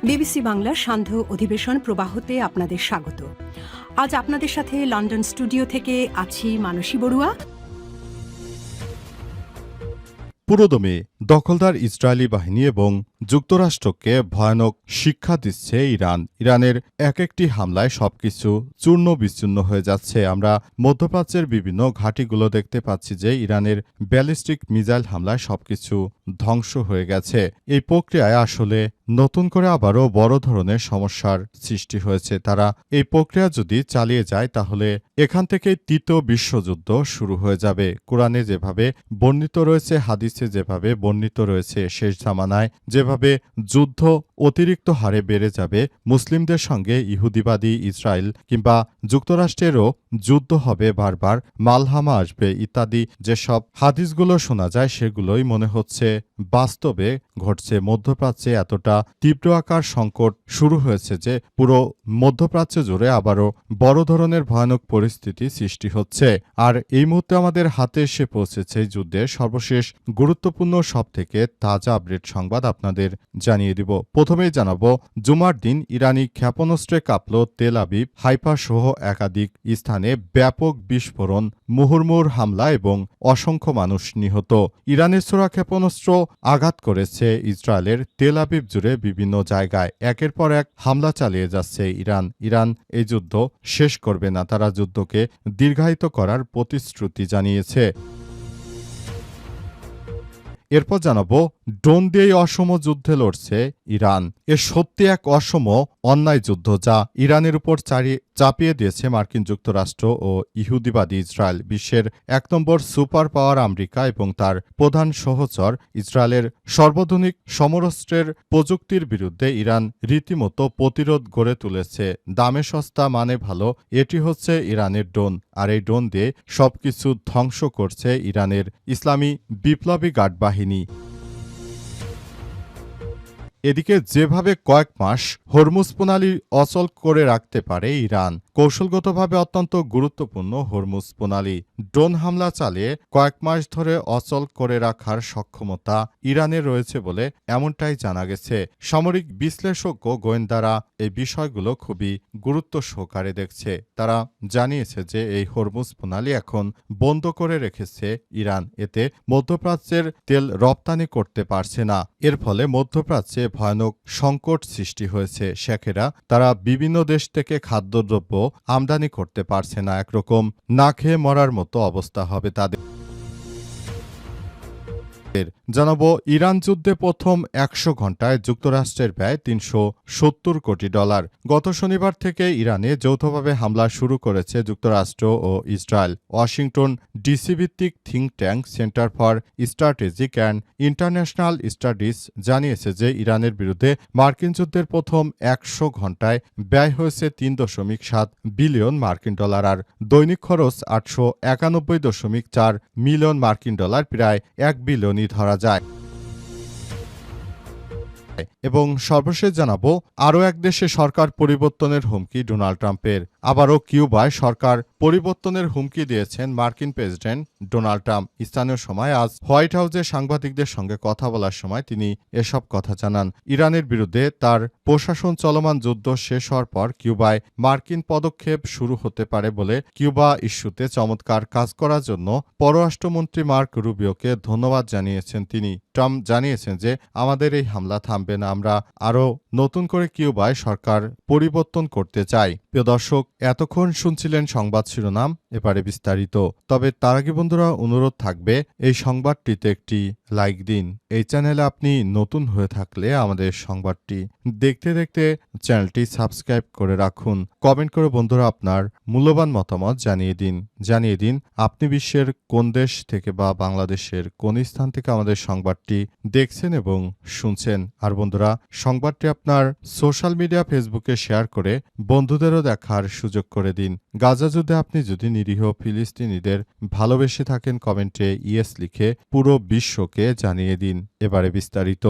BBC বাংলার সান্ধ্য অধিবেশন প্রবাহতে আপনাদের স্বাগত। আজ আপনাদের সাথে লন্ডন স্টুডিও থেকে আছি মানসী বড়ুয়া। পুরোদমে দখলদার ইসরায়েলি বাহিনী এবং যুক্তরাষ্ট্রকে ভয়ানক শিক্ষা দিচ্ছে ইরান। ইরানের এক একটি হামলায় সবকিছু চূর্ণ বিচূর্ণ হয়ে যাচ্ছে। আমরা মধ্যপ্রাচ্যের বিভিন্ন ঘাঁটিগুলো দেখতে পাচ্ছি যে ইরানের ব্যালিস্টিক মিসাইল হামলায় সবকিছু ধ্বংস হয়ে গেছে। এই প্রক্রিয়ায় আসলে নতুন করে আবারও বড় ধরনের সমস্যার সৃষ্টি হয়েছে। তারা এই প্রক্রিয়া যদি চালিয়ে যায় তাহলে এখান থেকেই তৃতীয় বিশ্বযুদ্ধ শুরু হয়ে যাবে। কোরআনে যেভাবে বর্ণিত রয়েছে, হাদিসে যেভাবে বর্ণিত রয়েছে, শেষ জামানায় যেভাবে যুদ্ধ অতিরিক্ত হারে বেড়ে যাবে, মুসলিমদের সঙ্গে ইহুদিবাদী ইসরায়েল কিংবা যুক্তরাষ্ট্রেরও যুদ্ধ হবে, বারবার মালহামা আসবে ইত্যাদি যেসব হাদিসগুলো শোনা যায় সেগুলোই মনে হচ্ছে বাস্তবে ঘটছে। মধ্যপ্রাচ্যে এতটা তীব্র আকার সংকট শুরু হয়েছে যে পুরো মধ্যপ্রাচ্য জুড়ে আবারও বড় ধরনের ভয়ানক পরিস্থিতি সৃষ্টি হচ্ছে। আর এই মুহূর্তে আমাদের হাতে এসে পৌঁছেছে যুদ্ধের সর্বশেষ গুরুত্বপূর্ণ সবথেকে তাজা আপডেট সংবাদ আপনাদের জানিয়ে দিব। প্রথমেই জানাবো, জুমার দিন ইরানি ক্ষেপণাস্ত্রে কাঁপল তেল আবিব, হাইফা সহ একাধিক স্থানে ব্যাপক বিস্ফোরণ, মুহুর্মুহুর হামলা এবং অসংখ্য মানুষ নিহত। ইরানের ছোড়া ক্ষেপণাস্ত্র আঘাত করেছে ইসরায়েলের তেল আবিব জুড়ে বিভিন্ন জায়গায়। একের পর এক হামলা চালিয়ে যাচ্ছে ইরান এই যুদ্ধ শেষ করবে না। তারা যুদ্ধকে দীর্ঘায়িত করার প্রতিশ্রুতি জানিয়েছে। এরপর জানাবো, ড্রোন দিয়েই অসম যুদ্ধে লড়ছে ইরান। এ সত্যি এক অসম অন্যায় যুদ্ধ যা ইরানের উপর চাপিয়ে দিয়েছে মার্কিন যুক্তরাষ্ট্র ও ইহুদিবাদী ইসরায়েল। বিশ্বের ১ নম্বর সুপার পাওয়ার আমেরিকা এবং তার প্রধান সহচর ইসরায়েলের সর্বাধুনিক সমরাস্ত্রের প্রযুক্তির বিরুদ্ধে ইরান রীতিমতো প্রতিরোধ গড়ে তুলেছে। দামে সস্তা, মানে ভালো, এটি হচ্ছে ইরানের ড্রোন। আর এই ড্রোন দিয়ে সবকিছু ধ্বংস করছে ইরানের ইসলামী বিপ্লবী গার্ড বাহিনী। এদিকে যেভাবে কয়েক মাস হরমুজ প্রণালী অচল করে রাখতে পারে ইরান, কৌশলগতভাবে অত্যন্ত গুরুত্বপূর্ণ হরমুজ প্রণালী ড্রোন হামলা চালিয়ে কয়েক মাস ধরে অচল করে রাখার সক্ষমতা ইরানের রয়েছে বলে এমনটাই জানা গেছে। সামরিক বিশ্লেষক ও গোয়েন্দারা এই বিষয়গুলো খুবই গুরুত্ব সহকারে দেখছে। তারা জানিয়েছে যে এই হরমুজ প্রণালী এখন বন্ধ করে রেখেছে ইরান। এতে মধ্যপ্রাচ্যের তেল রপ্তানি করতে পারছে না। এর ফলে মধ্যপ্রাচ্যে ভয়ানক সংকট সৃষ্টি হয়েছে। শেখেরা তারা বিভিন্ন দেশ থেকে খাদ্যদ্রব্য আমদানি করতে পারছে না। একরকম না খেয়ে মরার মতো অবস্থা হবে তাদের। জানাবো, ইরান যুদ্ধে প্রথম ১০০ ঘণ্টায় যুক্তরাষ্ট্রের ব্যয় $৩৭০ কোটি। গত শনিবার থেকে ইরানে যৌথভাবে হামলা শুরু করেছে যুক্তরাষ্ট্র ও ইসরায়েল। ওয়াশিংটন ডিসি ভিত্তিক think tank centre for strategic and international studies জানিয়েছে যে ইরানের বিরুদ্ধে মার্কিন যুদ্ধের প্রথম ১০০ ঘণ্টায় ব্যয় হয়েছে $৩.৭ বিলিয়ন আর দৈনিক খরচ $৮৯১.৪ মিলিয়ন, প্রায় $১ বিলিয়নই ধরা যায়। এবং সর্বশেষ জানাবো, আরও এক দেশে সরকার পরিবর্তনের হুমকি ডোনাল্ড ট্রাম্পের। আবারও কিউবায় সরকার পরিবর্তনের হুমকি দিয়েছেন মার্কিন প্রেসিডেন্ট ডোনাল্ড ট্রাম্প। স্থানীয় সময় আজ হোয়াইট হাউসে সাংবাদিকদের সঙ্গে কথা বলার সময় তিনি এসব কথা জানান। ইরানের বিরুদ্ধে তার প্রশাসন চলমান যুদ্ধ শেষ হওয়ার পর কিউবায় মার্কিন পদক্ষেপ শুরু হতে পারে বলে কিউবা ইস্যুতে চমৎকার কাজ করার জন্য পররাষ্ট্রমন্ত্রী মার্ক রুবিওকে ধন্যবাদ জানিয়েছেন তিনি। ট্রাম্প জানিয়েছেন যে আমাদের এই হামলা থামবে না, আমরা আরও নতুন করে কিউবায় সরকার পরিবর্তন করতে চাই। প্রিয় দর্শক, এতক্ষণ শুনছিলেন সংবাদ শিরোনাম, এবারে বিস্তারিত। তবে তার আগে বন্ধুরা অনুরোধ থাকবে এই সংবাদটিতে একটি লাইক দিন। এই চ্যানেলে আপনি নতুন হয়ে থাকলে আমাদের সংবাদটি দেখতে দেখতে চ্যানেলটি সাবস্ক্রাইব করে রাখুন। কমেন্ট করে বন্ধুরা আপনার মূল্যবান মতামত জানিয়ে দিন আপনি বিশ্বের কোন দেশ থেকে বা বাংলাদেশের কোন স্থান থেকে আমাদের সংবাদটি দেখছেন এবং শুনছেন। আর বন্ধুরা, সংবাদটি আপনার সোশ্যাল মিডিয়া ফেসবুকে শেয়ার করে বন্ধুদেরও দেখার সুযোগ করে দিন। গাজা যুদ্ধে আপনি যদি নিরীহ ফিলিস্তিনিদের ভালোবেসে থাকেন, কমেন্টে ইয়েস লিখে পুরো বিশ্বকে জানিয়ে দিন। এবারে বিস্তারিত।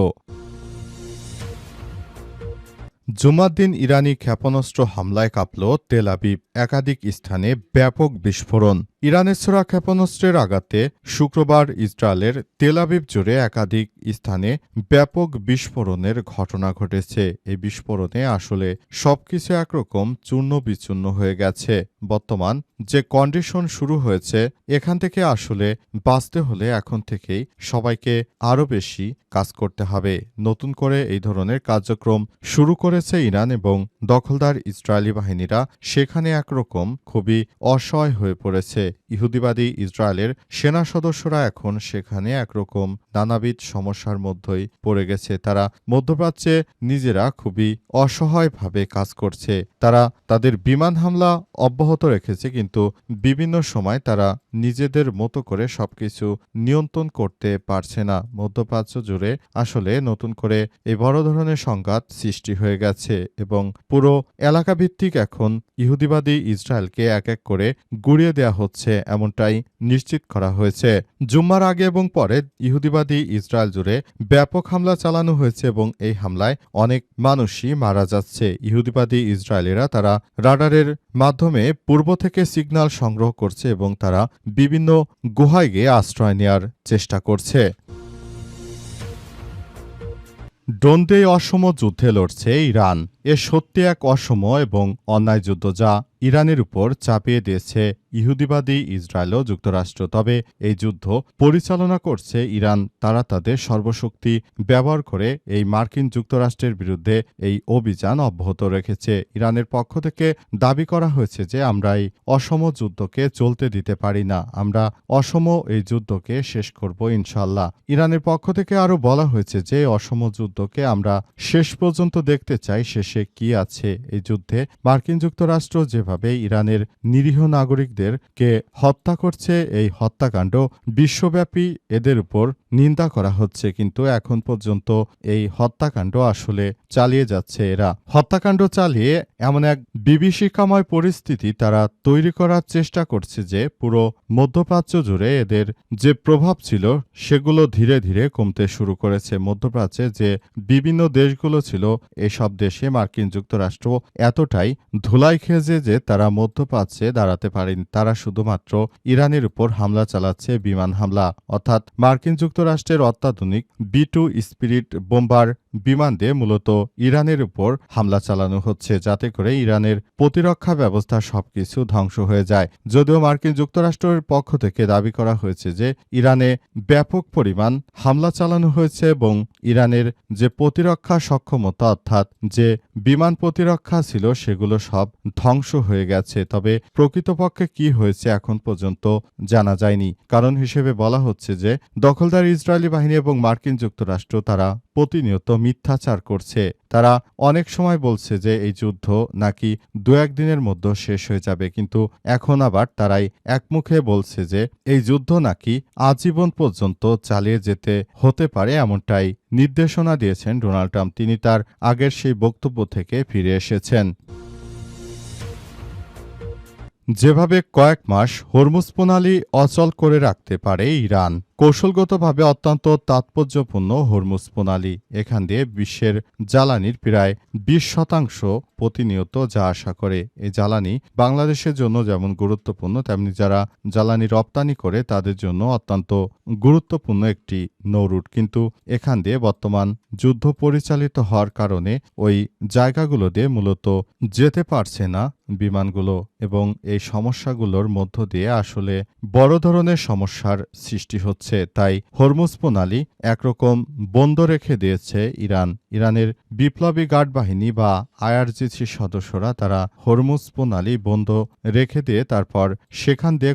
জুমার দিন ইরানি ক্ষেপণাস্ত্র হামলায় কাঁপল তেল আবিব, একাধিক স্থানে ব্যাপক বিস্ফোরণ। ইরানের ছোড়া ক্ষেপণাস্ত্রের আঘাতে শুক্রবার ইসরায়েলের তেল আবিব জুড়ে একাধিক স্থানে ব্যাপক বিস্ফোরণের ঘটনা ঘটেছে। এই বিস্ফোরণে আসলে সবকিছু একরকম চূর্ণ বিচূর্ণ হয়ে গেছে। বর্তমান যে কন্ডিশন শুরু হয়েছে, এখান থেকে আসলে বাঁচতে হলে এখন থেকেই সবাইকে আরও বেশি কাজ করতে হবে। নতুন করে এই ধরনের কার্যক্রম শুরু করেছে ইরান এবং দখলদার ইসরায়েলি বাহিনীরা সেখানে একরকম খুবই অসহায় হয়ে পড়েছে। ইহুদিবাদী ইসরায়েলের সেনা সদস্যরা এখন সেখানে একরকম নানাবিধ সমস্যার মধ্যেই পড়ে গেছে। তারা মধ্যপ্রাচ্যে নিজেরা খুবই অসহায়ভাবে কাজ করছে। তারা তাদের বিমান হামলা অব্যাহত রেখেছে, কিন্তু বিভিন্ন সময় তারা নিজেদের মতো করে সবকিছু নিয়ন্ত্রণ করতে পারছে না। মধ্যপ্রাচ্য জুড়ে আসলে নতুন করে এই বড় ধরনের সংঘাত সৃষ্টি হয়ে গেছে এবং পুরো এলাকাভিত্তিক এখন ইহুদিবাদী ইসরায়েলকে এক এক করে গুড়িয়ে দেওয়া হচ্ছে, এমনটাই নিশ্চিত করা হয়েছে। জুম্মার আগে এবং পরে ইহুদিবাদী ইসরায়েল জুড়ে ব্যাপক হামলা চালানো হয়েছে এবং এই হামলায় অনেক মানুষই মারা যাচ্ছে। ইহুদিবাদী ইসরায়েলিরা তারা রাডারের মাধ্যমে পূর্ব থেকে সিগন্যাল সংগ্রহ করছে এবং তারা বিভিন্ন গুহায় গিয়ে আশ্রয় নেওয়ার চেষ্টা করছে। ড্রোন দিয়ে অসম যুদ্ধে লড়ছে ইরান। এ সত্যি এক অসম এবং অন্যায় যুদ্ধ, যা ইরানের উপর চাপিয়ে দিয়েছে ইহুদিবাদী ইসরায়েল ও যুক্তরাষ্ট্র। তবে এই যুদ্ধ পরিচালনা করছে ইরান। তারা তাদের সর্বশক্তি ব্যবহার করে এই মার্কিন যুক্তরাষ্ট্রের বিরুদ্ধে এই অভিযান অব্যাহত রেখেছে। ইরানের পক্ষ থেকে দাবি করা হয়েছে যে আমরা এই অসম যুদ্ধকে চলতে দিতে পারি না, আমরা অসম এই যুদ্ধকে শেষ করব ইনশাল্লাহ। ইরানের পক্ষ থেকে আরও বলা হয়েছে যে অসম যুদ্ধকে আমরা শেষ পর্যন্ত দেখতে চাই, শেষে কি আছে এই যুদ্ধে। মার্কিন যুক্তরাষ্ট্র যেভাবে ইরানের নিরীহ নাগরিকদেরকে হত্যা করছে, এই হত্যাকাণ্ড বিশ্বব্যাপী এদের উপর নিন্দা করা হচ্ছে, কিন্তু এখন পর্যন্ত এই হত্যাকাণ্ড আসলে চালিয়ে যাচ্ছে এরা। হত্যাকাণ্ড চালিয়ে এমন এক বিভীষিকাময় পরিস্থিতি তারা তৈরি করার চেষ্টা করছে যে পুরো মধ্যপ্রাচ্য জুড়ে এদের যে প্রভাব ছিল সেগুলো ধীরে ধীরে কমতে শুরু করেছে। মধ্যপ্রাচ্যে যে বিভিন্ন দেশগুলো ছিল, এসব দেশে মার্কিন যুক্তরাষ্ট্র এতটাই ধুলাই খেয়েছে যে তারা মধ্যপ্রাচ্যে দাঁড়াতে পারেনি। তারা শুধুমাত্র ইরানের উপর হামলা চালাচ্ছে, বিমান হামলা, অর্থাৎ মার্কিন যুক্তরাষ্ট্রের অত্যাধুনিক B-2 স্পিরিট বোম্বার বিমান দিয়ে মূলত ইরানের উপর হামলা চালানো হচ্ছে, যাতে করে ইরানের প্রতিরক্ষা ব্যবস্থা সবকিছু ধ্বংস হয়ে যায়। যদিও মার্কিন যুক্তরাষ্ট্রের পক্ষ থেকে দাবি করা হয়েছে যে ইরানে ব্যাপক পরিমাণ হামলা চালানো হয়েছে এবং ইরানের যে প্রতিরক্ষা সক্ষমতা, অর্থাৎ যে বিমান প্রতিরক্ষা ছিল, সেগুলো সব ধ্বংস হয়ে গেছে। তবে প্রকৃতপক্ষে কি হয়েছে এখন পর্যন্ত জানা যায়নি। কারণ হিসেবে বলা হচ্ছে যে দখলদার ইসরায়েলি বাহিনী এবং মার্কিন যুক্তরাষ্ট্র তারা প্রতিনিয়ত মিথ্যাচার করছে। তারা অনেক সময় বলছে যে এই যুদ্ধ নাকি 2-1 দিনের মধ্যে শেষ হয়ে যাবে, কিন্তু এখন আবার তারাই একমুখে বলছে যে এই যুদ্ধ নাকি আজীবন পর্যন্ত চালিয়ে যেতে হতে পারে, এমনটাই নির্দেশনা দিয়েছেন ডোনাল্ড ট্রাম্প। তিনি তার আগের সেই বক্তব্য থেকে ফিরে এসেছেন। যেভাবে কয়েক মাস হরমুজ প্রণালী অচল করে রাখতে পারে ইরান। কৌশলগতভাবে অত্যন্ত তাৎপর্যপূর্ণ হরমুজ প্রণালী। এখান দিয়ে বিশ্বের জ্বালানির প্রায় 20% প্রতিনিয়ত যা আসা করে। এই জ্বালানি বাংলাদেশের জন্য যেমন গুরুত্বপূর্ণ, তেমনি যারা জ্বালানি রপ্তানি করে তাদের জন্য অত্যন্ত গুরুত্বপূর্ণ একটি নৌরুট। কিন্তু এখান দিয়ে বর্তমান যুদ্ধ পরিচালিত হওয়ার কারণে ওই জায়গাগুলো দিয়ে মূলত যেতে পারছে না বিমানগুলো এবং এই সমস্যাগুলোর মধ্য দিয়ে আসলে বড় ধরনের সমস্যার সৃষ্টি হচ্ছে। তাই হরমুজ প্রণালী একরকম বন্ধ রেখে দিয়েছে ইরান। ইরানের বিপ্লবী গার্ড বাহিনী বা IRGC সদস্যরা তারা হরমুজ প্রণালী বন্ধ রেখে দিয়ে তারপর সেখান দিয়ে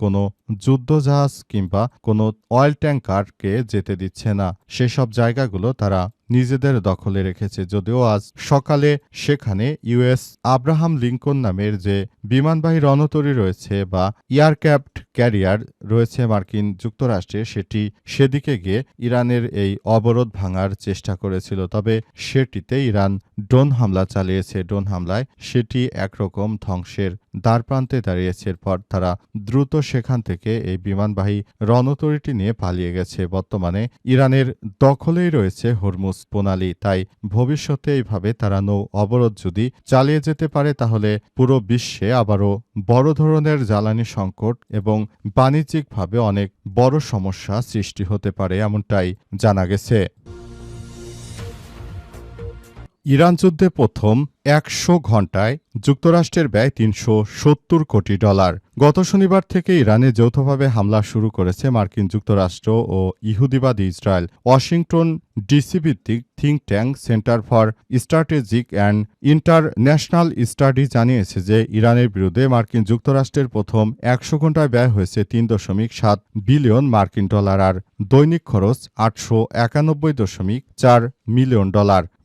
কোনো যুদ্ধজাহাজ কিংবা কোনো অয়েল ট্যাঙ্কারকে যেতে দিচ্ছে না। সেসব জায়গাগুলো তারা নিজেদের দখলে রেখেছে। যদিও আজ সকালে সেখানে US আব্রাহাম লিঙ্কন নামের যে বিমানবাহী রণতরী রয়েছে বা এয়ারক্রাফট ক্যারিয়ার রয়েছে মার্কিন যুক্তরাষ্ট্রে, সেটি সেদিকে গিয়ে ইরানের এই অবরোধ ভাঙার চেষ্টা করেছিল। তবে সেটিতে ইরান ড্রোন হামলা চালিয়েছে। ড্রোন হামলায় সেটি একরকম ধ্বংসের দ্বারপ্রান্তে দাঁড়িয়েছে। এরপর তারা দ্রুত সেখান থেকে এই বিমানবাহী রণতরীটি নিয়ে পালিয়ে গেছে। বর্তমানে ইরানের দখলেই রয়েছে হরমুজ প্রণালী। তাই ভবিষ্যতে এইভাবে তারা নৌ অবরোধ যদি চালিয়ে যেতে পারে তাহলে পুরো বিশ্বে আবারও বড় ধরনের জ্বালানি সংকট এবং বাণিজ্যিকভাবে অনেক বড় সমস্যা সৃষ্টি হতে পারে, এমনটাই জানা গেছে। ইরান যুদ্ধে প্রথম ১০০ ঘণ্টায় যুক্তরাষ্ট্রের ব্যয় $৩৭০ কোটি। গত শনিবার থেকে ইরানে যৌথভাবে হামলা শুরু করেছে মার্কিন যুক্তরাষ্ট্র ও ইহুদিবাদী ইসরায়েল। ওয়াশিংটন ডিসি ভিত্তিক think tank centre for strategic and international study জানিয়েছে যে ইরানের বিরুদ্ধে মার্কিন যুক্তরাষ্ট্রের প্রথম ১০০ ঘণ্টায় ব্যয় হয়েছে $৩.৭ বিলিয়ন আর দৈনিক খরচ $৮৯১.৪ মিলিয়ন।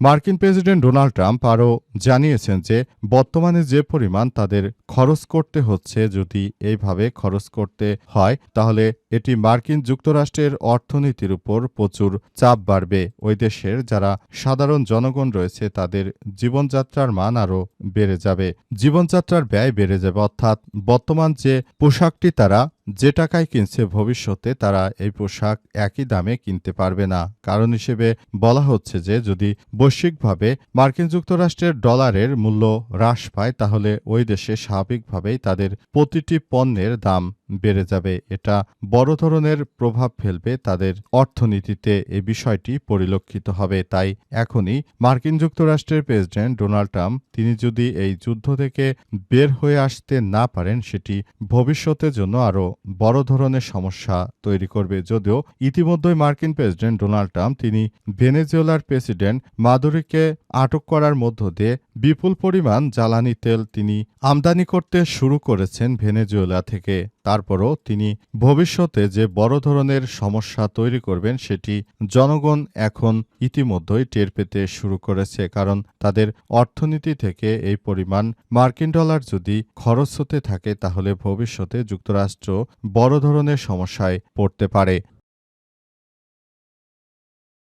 মার্কিন প্রেসিডেন্ট ডোনাল্ড ট্রাম্প আরও জানিয়েছেন যে বর্তমানে যে পরিমাণ তাদের খরচ করতে হচ্ছে, যদি এইভাবে খরচ করতে হয় তাহলে এটি মার্কিন যুক্তরাষ্ট্রের অর্থনীতির উপর প্রচুর চাপ বাড়বে। ওই দেশের যারা সাধারণ জনগণ রয়েছে তাদের জীবনযাত্রার মান আরও বেড়ে যাবে, জীবনযাত্রার ব্যয় বেড়ে যাবে। অর্থাৎ বর্তমান যে পোশাকটি তারা যে টাকায় কিনছে ভবিষ্যতে তারা এই পোশাক একই দামে কিনতে পারবে না। কারণ হিসেবে বলা হচ্ছে যে যদি বৈশ্বিকভাবে মার্কিন যুক্তরাষ্ট্রের ডলারের মূল্য হ্রাস পায় তাহলে ওই দেশে স্বাভাবিকভাবেই তাদের প্রতিটি পণ্যের দাম বেড়ে যাবে। এটা বড় ধরনের প্রভাব ফেলবে তাদের অর্থনীতিতে। এই বিষয়টি পরিলক্ষিত হবে। তাই এখনই মার্কিন যুক্তরাষ্ট্রের প্রেসিডেন্ট ডোনাল্ড ট্রাম্প তিনি যদি এই যুদ্ধ থেকে বের হয়ে আসতে না পারেন সেটি ভবিষ্যতের জন্য আরও বড় ধরনের সমস্যা তৈরি করবে। যদিও ইতিমধ্যেই মার্কিন প্রেসিডেন্ট ডোনাল্ড ট্রাম্প তিনি ভেনেজুয়েলার প্রেসিডেন্ট মাদুরোকে আটক করার মধ্য দিয়ে বিপুল পরিমাণ জ্বালানি তেল তিনি আমদানি করতে শুরু করেছেন ভেনেজুয়েলা থেকে। তারপরও তিনি ভবিষ্যতে যে বড় ধরনের সমস্যা তৈরি করবেন সেটি জনগণ এখন ইতিমধ্যেই টের পেতে শুরু করেছে। কারণ তাদের অর্থনীতি থেকে এই পরিমাণ মার্কিন ডলার যদি খরচ হতে থাকে তাহলে ভবিষ্যতে যুক্তরাষ্ট্র বড় ধরনের সমস্যায় পড়তে পারে।